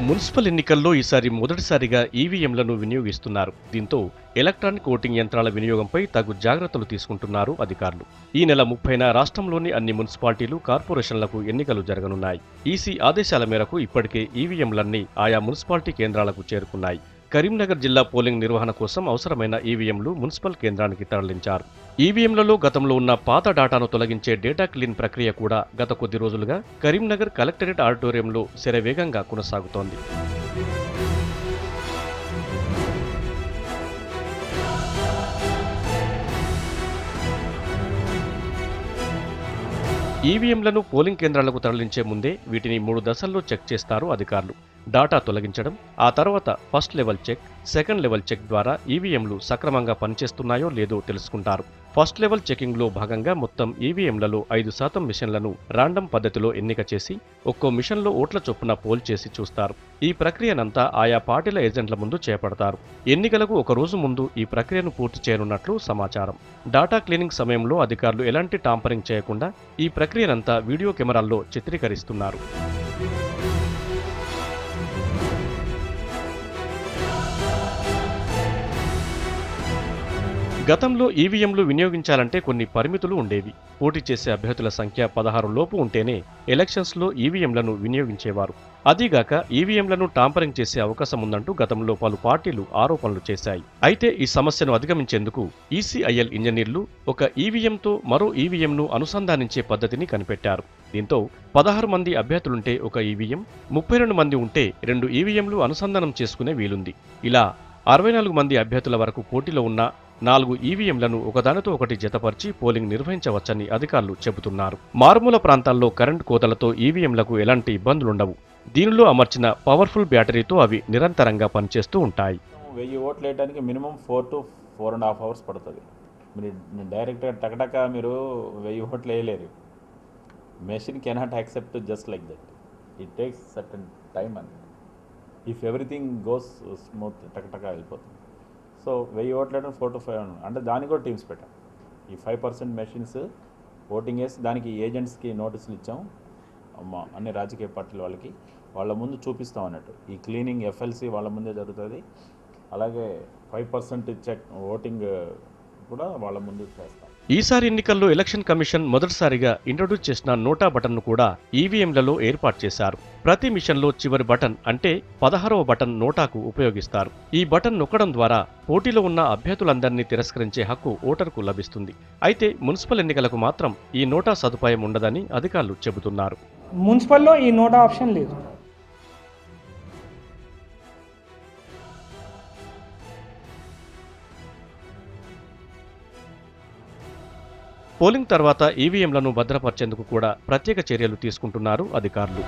Municipal ఎన్నికల్లో ఈసారి మొదటిసారిగా ఈవీఎంలను వినియోగిస్తున్నారు. దీంతో ఎలక్ట్రానిక్ ఓటింగ్ యంత్రాల వినియోగంపై తగు జాగ్రత్తలు తీసుకుంటున్నారు అధికారులు. ఈ నెల 30న రాష్ట్రంలోని అన్ని మున్సిపాలిటీలు, కార్పొరేషన్లకు ఎన్నికలు జరగనున్నాయి. ఈసీ ఆదేశాల మేరకు ఇప్పటికే ఈవీఎంలన్నీ ఆయా మున్సిపాలిటీ కేంద్రాలకు చేరుకున్నాయి. కరీంనగర్ జిల్లా పోలింగ్ నిర్వహణ కోసం అవసరమైన ఈవీఎంలు మున్సిపల్ కేంద్రానికి తరలించారు. ఈవీఎంలలో గతంలో ఉన్న పాత డాటాను తొలగించే డేటా క్లీన్ ప్రక్రియ కూడా గత కొద్ది రోజులుగా కరీంనగర్ కలెక్టరేట్ ఆడిటోరియంలో శరవేగంగా కొనసాగుతోంది. ఈవీఎంలను పోలింగ్ కేంద్రాలకు తరలించే ముందే వీటిని 3 దశల్లో చెక్ చేస్తారు అధికారులు. డాటా తొలగించడం, ఆ తర్వాత first level check, second level check ద్వారా ఈవీఎంలు సక్రమంగా పనిచేస్తున్నాయో లేదో తెలుసుకుంటారు. ఫస్ట్ లెవెల్ చెకింగ్లో భాగంగా మొత్తం ఈవీఎంలలో 5% మిషన్లను రాండమ్ పద్ధతిలో ఎన్నిక చేసి ఒక్కో మిషన్లో ఓట్ల చొప్పున పోల్ చేసి చూస్తారు. ఈ ప్రక్రియనంతా ఆయా పార్టీల ఏజెంట్ల ముందు చేపడతారు. ఎన్నికలకు ఒక రోజు ముందు ఈ ప్రక్రియను పూర్తి చేయనున్నట్లు సమాచారం. డాటా క్లీనింగ్ సమయంలో అధికారులు ఎలాంటి టాంపరింగ్ చేయకుండా ఈ ప్రక్రియనంతా వీడియో కెమెరాల్లో చిత్రీకరిస్తున్నారు. గతంలో ఈవీఎంలు వినియోగించాలంటే కొన్ని పరిమితులు ఉండేవి. పోటీ చేసే అభ్యర్థుల సంఖ్య 16 లోపు ఉంటేనే ఎలక్షన్స్లో ఈవీఎంలను వినియోగించేవారు. అదీగాక ఈవీఎంలను టాంపరింగ్ చేసే అవకాశం ఉందంటూ గతంలో పలు పార్టీలు ఆరోపణలు చేశాయి. అయితే ఈ సమస్యను అధిగమించేందుకు ఈసీఐఎల్ ఇంజనీర్లు ఒక ఈవీఎంతో మరో ఈవీఎంను అనుసంధానించే పద్ధతిని కనిపెట్టారు. దీంతో 16 మంది అభ్యర్థులుంటే ఒక ఈవీఎం, 32 మంది ఉంటే 2 ఈవీఎంలు అనుసంధానం చేసుకునే వీలుంది. ఇలా 64 మంది అభ్యర్థుల వరకు పోటీలో ఉన్న 4 ఈవీఎంలను ఒకదానితో ఒకటి జతపరిచి పోలింగ్ నిర్వహించవచ్చని అధికారులు చెబుతున్నారు. మారుమూల ప్రాంతాల్లో కరెంటు కోతలతో ఈవీఎంలకు ఎలాంటి ఇబ్బందులుండవు. దీనిలో అమర్చిన పవర్ఫుల్ బ్యాటరీతో అవి నిరంతరంగా పనిచేస్తూ ఉంటాయి. 1000 ఓట్లు వేయడానికి మినిమం 4 to 4.5 hours పడుతుంది. మీరు డైరెక్ట్గా టకటక మీరు 1000 ఓట్లు వేయలేరు. Machine cannot accept just like that. It takes certain time and if everything goes smooth టకటక వెళ్ళిపోతుంది. సో 1000 ఓట్లు 4 to 5 అంటే దానికి కూడా టీమ్స్ పెట్టాం. ఈ 5% మెషిన్స్ ఓటింగ్ వేసి దానికి ఏజెంట్స్కి నోటీసులు ఇచ్చాం. అన్ని రాజకీయ పార్టీల వాళ్ళ ముందు చూపిస్తాం అన్నట్టు. ఈ క్లీనింగ్ ఎఫ్ఎల్సి వాళ్ళ ముందే జరుగుతుంది. అలాగే 5% చెక్ ఓటింగ్ కూడా వాళ్ళ ముందు చేస్తాం. ఈసారి ఎన్నికల్లో ఎలక్షన్ కమిషన్ మొదటిసారిగా ఇంట్రొడ్యూస్ చేసిన నోటా బటన్ను కూడా ఈవీఎంలలో ఏర్పాటు చేశారు. ప్రతి మిషన్లో చివరి బటన్ అంటే 16వ బటన్ నోటాకు ఉపయోగిస్తారు. ఈ బటన్ నొక్కడం ద్వారా పోటీలో ఉన్న అభ్యర్థులందరినీ తిరస్కరించే హక్కు ఓటరుకు లభిస్తుంది. అయితే మున్సిపల్ ఎన్నికలకు మాత్రం ఈ నోటా సదుపాయం ఉండదని అధికారులు చెబుతున్నారు. మున్సిపల్లో ఈ నోటా ఆప్షన్ లేదు. పోలింగ్ తర్వాత ఈవీఎంలను భద్రపరిచేందుకు కూడా ప్రత్యేక చర్యలు తీసుకుంటున్నారు అధికారులు.